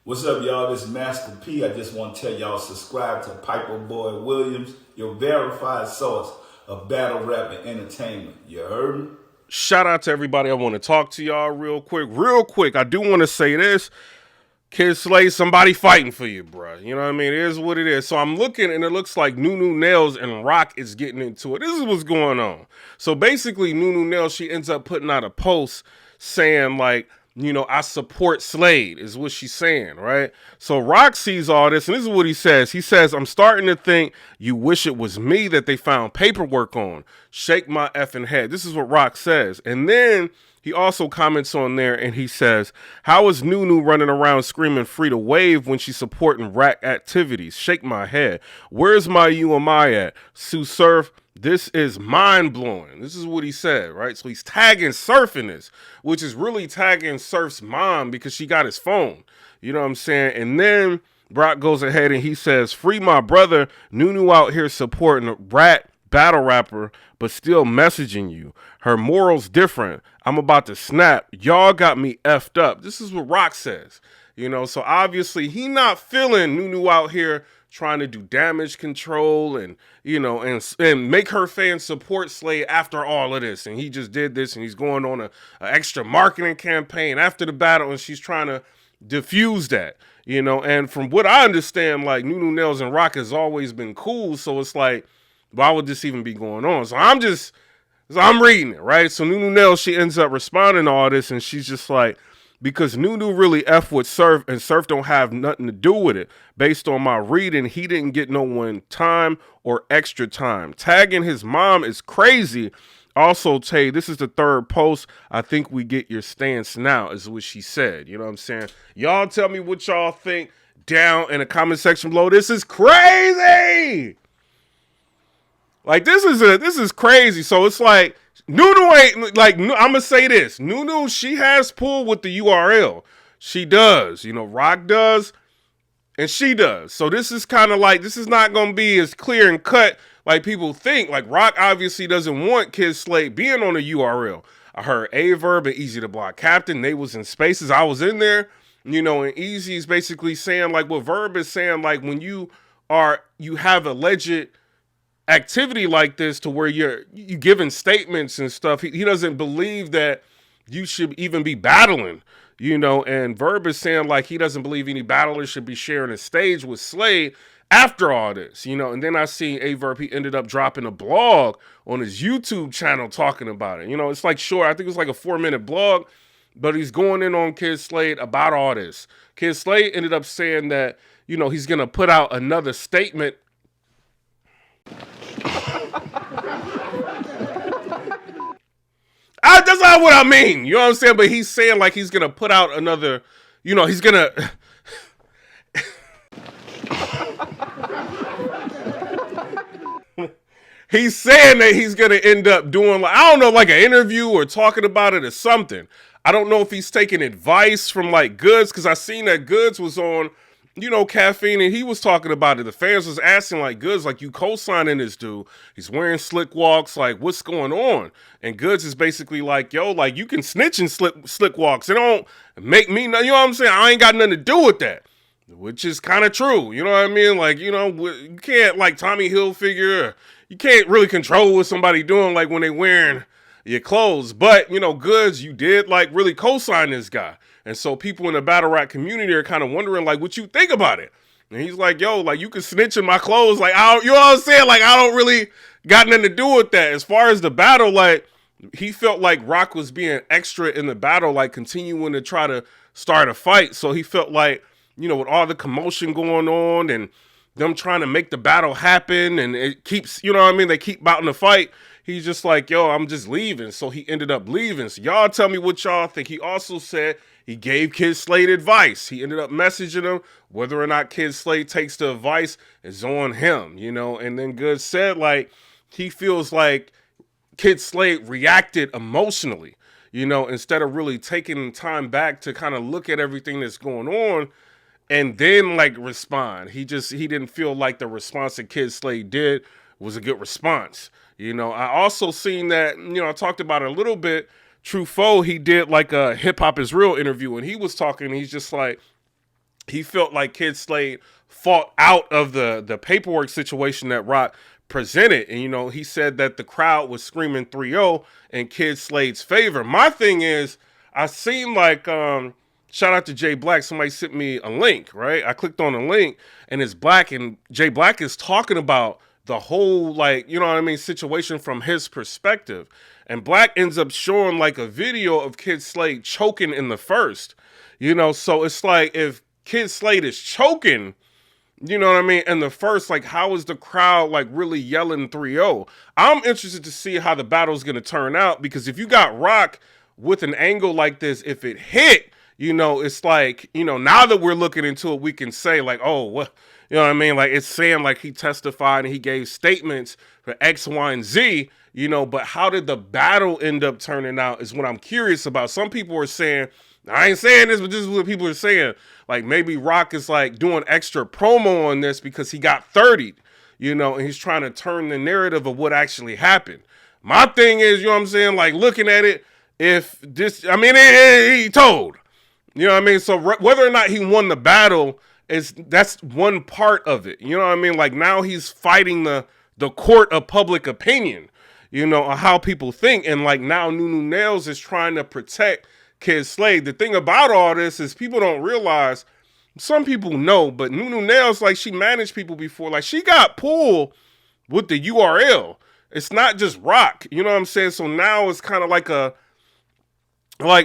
What's up, y'all? This is Master P. I just want to tell y'all subscribe to PIPERBOY Williams, your verified source of battle rap and entertainment. You heard me? Shout out to everybody. I want to talk to y'all real quick. I do want to say this. Kid Slade, somebody fighting for you, bro. You know what I mean? It is what it is. So I'm looking, and it looks like Nunu, Nellz, and Roc is getting into it. This is what's going on. So basically, Nunu, Nellz, she ends up putting out a post saying, like, you know, I support Slade, is what she's saying, right? So Roc sees all this, and this is what he says. He says, I'm starting to think you wish it was me that they found paperwork on. Shake my effing head. This is what Roc says. And then he also comments on there, and he says, how is Nunu running around screaming free to wave when she's supporting rat activities? Shake my head. Where's my UMI at? Sue Surf, this is mind-blowing. This is what he said, right? So he's tagging Surf in this, which is really tagging Surf's mom because she got his phone. You know what I'm saying? And then Roc goes ahead and he says, free my brother. Nunu out here supporting a rat battle rapper, but still messaging you. Her morals different. I'm about to snap. Y'all got me effed up. This is what Roc says. You know, so obviously he not feeling Nunu out here trying to do damage control and, you know, and make her fans support Slade after all of this. And he just did this, and he's going on a extra marketing campaign after the battle, and she's trying to diffuse that, you know. And from what I understand, like, Nunu, Nellz, and Roc has always been cool, so it's like, why would this even be going on? So I'm reading it, right? So Nunu, Nellz, she ends up responding to all this, and she's just like, because Nunu really F with Surf, and Surf don't have nothing to do with it. Based on my reading, he didn't get no one time or extra time. Tagging his mom is crazy. Also, Tay, this is the third post. I think we get your stance now, is what she said. You know what I'm saying? Y'all tell me what y'all think down in the comment section below. This is crazy. Like, this is crazy. So it's like, Nunu ain't, like, I'm going to say this. Nunu, she has pull with the URL. She does. You know, Roc does, and she does. So this is kind of like, this is not going to be as clear and cut like people think. Like, Roc obviously doesn't want Kid Slade being on the URL. I heard Averb and Easy to Block Captain. They was in spaces. I was in there, you know, and Easy is basically saying, like, what Verb is saying, like, when you have alleged activity like this to where you giving statements and stuff, he doesn't believe that you should even be battling, you know. And Verb is saying, like, he doesn't believe any battlers should be sharing a stage with Slade after all this, you know. And then I see Averb, he ended up dropping a blog on his YouTube channel talking about it. You know, it's like short, I think it was like a 4-minute blog, but he's going in on Kid Slade about all this. Kid Slade ended up saying that, you know, he's gonna put out another statement. That's not what I mean. You know what I'm saying? But he's saying, like, he's going to put out another, you know, he's going to. He's saying that he's going to end up doing, like, I don't know, like an interview or talking about it or something. I don't know if he's taking advice from, like, Goodz, because I seen that Goodz was on, you know, Caffeine, and he was talking about it. The fans was asking, like, Goodz, like, you co-signing this dude. He's wearing slick walks. Like, what's going on? And Goodz is basically like, yo, like, you can snitch in slick walks. It don't make me, you know what I'm saying? I ain't got nothing to do with that, which is kind of true. You know what I mean? Like, you know, you can't, like, Tommy Hilfiger, you can't really control what somebody doing, like, when they wearing your clothes. But, you know, Goodz, you did, like, really co-sign this guy. And so people in the battle rap community are kind of wondering, like, what you think about it. And he's like, yo, like, you can snitch in my clothes. Like, you know what I'm saying? Like, I don't really got nothing to do with that. As far as the battle, like, he felt like Roc was being extra in the battle, like, continuing to try to start a fight. So he felt like, you know, with all the commotion going on and them trying to make the battle happen, and it keeps, you know what I mean? They keep bouting the fight. He's just like, yo, I'm just leaving. So he ended up leaving. So y'all tell me what y'all think. He also said he gave Kid Slade advice. He ended up messaging him. Whether or not Kid Slade takes the advice is on him, you know. And then Goodz said, like, he feels like Kid Slade reacted emotionally, you know, instead of really taking time back to kind of look at everything that's going on and then, like, respond. He didn't feel like the response that Kid Slade did was a good response. You know, I also seen that, you know, I talked about it a little bit. True Foe, he did like a Hip Hop Is Real interview, and he was talking, he's just like, he felt like Kid Slade fought out of the paperwork situation that Roc presented. And, you know, he said that the crowd was screaming 3-0 in Kid Slade's favor. My thing is, I seen like, shout out to Jay Black. Somebody sent me a link, right? I clicked on the link and it's Black, and Jay Black is talking about the whole, like, you know what I mean, situation from his perspective. And Black ends up showing like a video of Kid Slade choking in the first, you know, so it's like if Kid Slade is choking, you know what I mean, in the first, like, how is the crowd like really yelling 3-0? I'm interested to see how the battle's going to turn out, because if you got Roc with an angle like this, if it hit, you know, it's like, you know, now that we're looking into it, we can say like, oh, what, you know what I mean? Like, it's saying like he testified and he gave statements for X, Y, and Z, you know, but how did the battle end up turning out is what I'm curious about. Some people are saying, I ain't saying this, but this is what people are saying. Like, maybe Roc is like doing extra promo on this because he got 30'd, you know, and he's trying to turn the narrative of what actually happened. My thing is, you know what I'm saying? Like, looking at it, if this, I mean, he told, you know what I mean? So whether or not he won the battle, that's one part of it. You know what I mean? Like, now he's fighting the court of public opinion, you know, on how people think. And like, now Nunu Nellz is trying to protect Kid Slade. The thing about all this is people don't realize, some people know, but Nunu Nellz, like, she managed people before. Like, she got pulled with the URL. It's not just Roc, you know what I'm saying? So now it's kind of like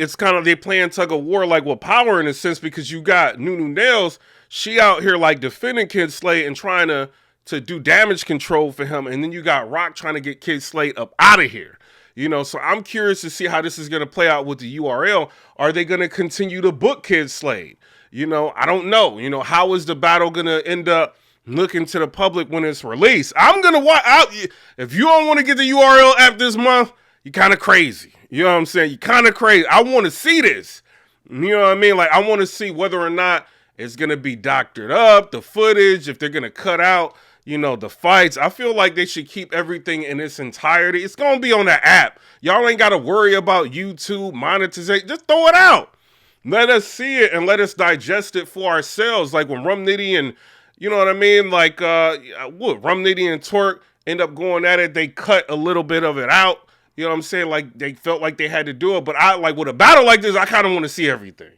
it's kind of, they playing tug of war, like, with power in a sense, because you got Nunu Nellz, she out here like defending Kid Slade and trying to do damage control for him, and then you got Roc trying to get Kid Slade up out of here. You know, so I'm curious to see how this is going to play out with the URL. Are they going to continue to book Kid Slade? You know, I don't know. You know, how is the battle going to end up looking to the public when it's released? I'm going to watch out. If you don't want to get the URL app this month, you're kind of crazy. You know what I'm saying? You're kind of crazy. I want to see this. You know what I mean? Like, I want to see whether or not it's going to be doctored up, the footage, if they're going to cut out, you know, the fights. I feel like they should keep everything in its entirety. It's going to be on the app. Y'all ain't got to worry about YouTube monetization. Just throw it out. Let us see it and let us digest it for ourselves. Like when Rum Nitty and, you know what I mean? Like, Rum Nitty and Twerk end up going at it. They cut a little bit of it out. You know what I'm saying? Like, they felt like they had to do it. But I, like, with a battle like this, I kind of want to see everything.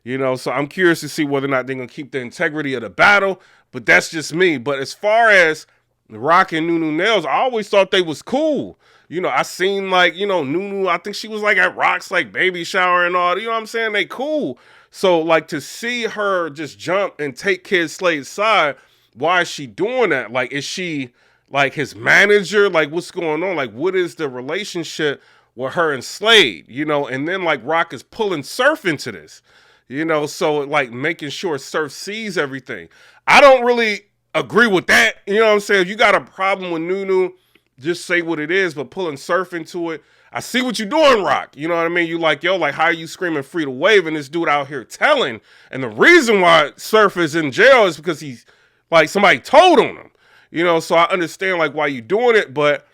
You know, so I'm curious to see whether or not they're going to keep the integrity of the battle. But that's just me. But as far as Roc and Nunu Nellz, I always thought they was cool. You know, I seen, like, you know, Nunu, I think she was like at Roc's like baby shower and all. You know what I'm saying? They cool. So, like, to see her just jump and take Kid Slade's side, why is she doing that? Like, is she like his manager? Like, what's going on? Like, what is the relationship with her and Slade? You know, and then like Roc is pulling Surf into this. You know, so like making sure Surf sees everything. I don't really agree with that. You know what I'm saying? If you got a problem with Nunu, just say what it is, but pulling Surf into it, I see what you're doing, Roc. You know what I mean? You like, yo, like, how are you screaming free to wave and this dude out here telling? And the reason why Surf is in jail is because he's like, somebody told on him. You know, so I understand like why you doing it, but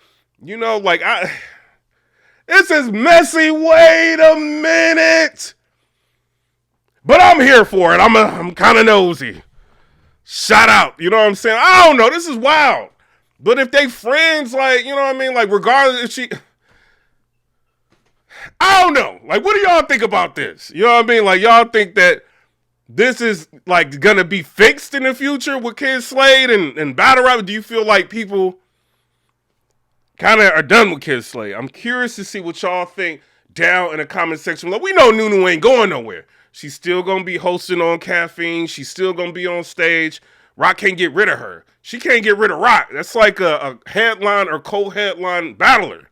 you know, like, this is messy. Wait a minute. But I'm here for it. I'm kind of nosy. Shout out. You know what I'm saying? I don't know. This is wild. But if they friends, like, you know what I mean? Like, regardless if she... I don't know. Like, what do y'all think about this? You know what I mean? Like, y'all think that this is, like, gonna be fixed in the future with Kid Slade and battle rap? Do you feel like people kind of are done with Kid Slade? I'm curious to see what y'all think down in the comment section. Like, we know Nunu ain't going nowhere. She's still going to be hosting on Caffeine. She's still going to be on stage. Roc can't get rid of her. She can't get rid of Roc. That's like a headline or co-headline battler.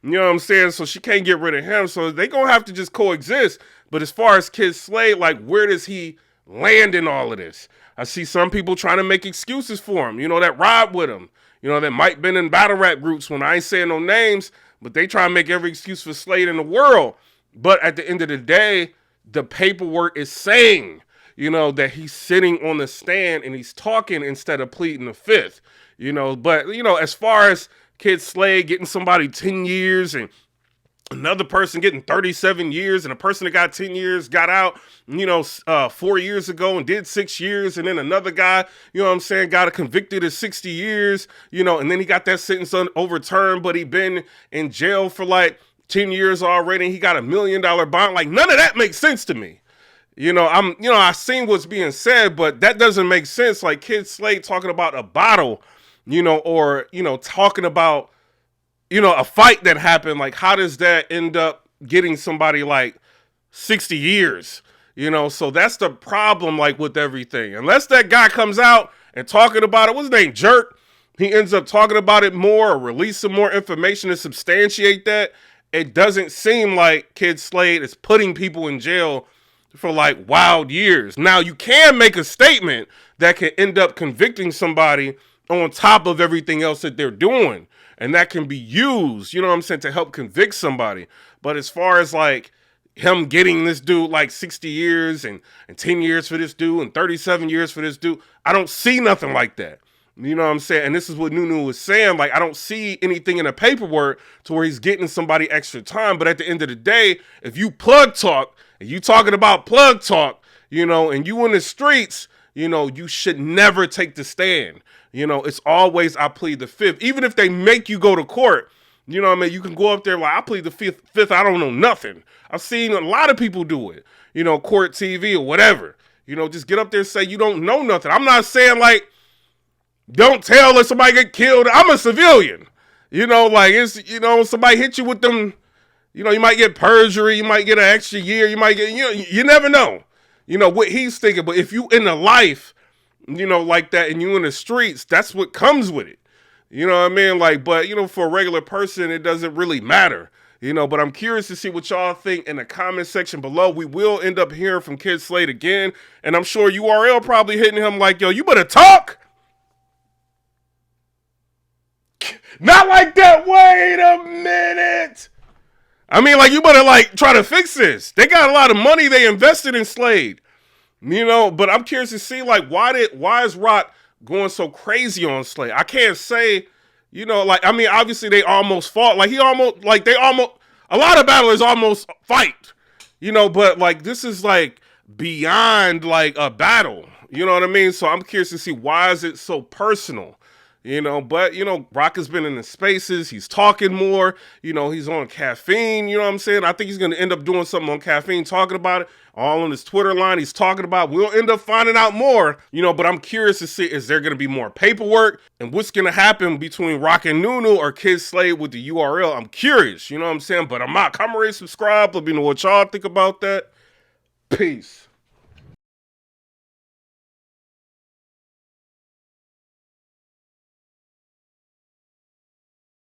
You know what I'm saying? So she can't get rid of him. So they going to have to just coexist. But as far as Kid Slade, like, where does he land in all of this? I see some people trying to make excuses for him, you know, that ride with him. You know, that might been in battle rap groups when I ain't saying no names, but they try to make every excuse for Slade in the world. But at the end of the day, the paperwork is saying, you know, that he's sitting on the stand and he's talking instead of pleading the fifth, you know. But, you know, as far as Kid Slade getting somebody 10 years and another person getting 37 years, and a person that got 10 years got out, 4 years ago and did 6 years, and then another guy, got convicted of 60 years, and then he got that sentence overturned, but he been in jail for like 10 years already, and he got $1 million bond. Like, none of that makes sense to me. I seen what's being said, but that doesn't make sense. Like Kid Slade talking about a bottle, or talking about, a fight that happened. Like, how does that end up getting somebody like 60 years? So that's the problem, like, with everything. Unless that guy comes out and talking about it, what's his name, Jerk? He ends up talking about it more or releasing more information to substantiate that. It doesn't seem like Kid Slade is putting people in jail for like wild years. Now, you can make a statement that can end up convicting somebody on top of everything else that they're doing. And that can be used, to help convict somebody. But as far as like him getting this dude like 60 years and 10 years for this dude and 37 years for this dude, I don't see nothing like that. And this is what Nunu was saying. Like, I don't see anything in the paperwork to where he's getting somebody extra time. But at the end of the day, if you plug talk, and you talking about plug talk, and you in the streets, you should never take the stand. It's always, I plead the fifth. Even if they make you go to court, you can go up there like, I plead the fifth, I don't know nothing. I've seen a lot of people do it, court TV or whatever. Just get up there and say you don't know nothing. I'm not saying like, don't tell if somebody get killed. I'm a civilian. Somebody hit you with them, you might get perjury, you might get an extra year, you might get, you never know, what he's thinking. But if you in the life, like that, and you in the streets, that's what comes with it. But, for a regular person, it doesn't really matter, but I'm curious to see what y'all think in the comment section below. We will end up hearing from Kid Slade again, and I'm sure URL probably hitting him like, yo, you better talk. Not like that. Wait a minute. You better like try to fix this. They got a lot of money they invested in Slade, but I'm curious to see like why is Roc going so crazy on Slade? I can't say, obviously they almost fought. Like a lot of battlers almost fight, but like this is like beyond like a battle. You know what I mean? So I'm curious to see why is it so personal. But, Roc has been in the spaces. He's talking more. He's on caffeine. I think he's going to end up doing something on caffeine, talking about it. All on his Twitter line, he's talking about. We'll end up finding out more, but I'm curious to see, is there going to be more paperwork? And what's going to happen between Roc and Nunu or Kid Slade with the URL? I'm curious, But I'm out. Comment, rate, subscribe. Let me know what y'all think about that. Peace.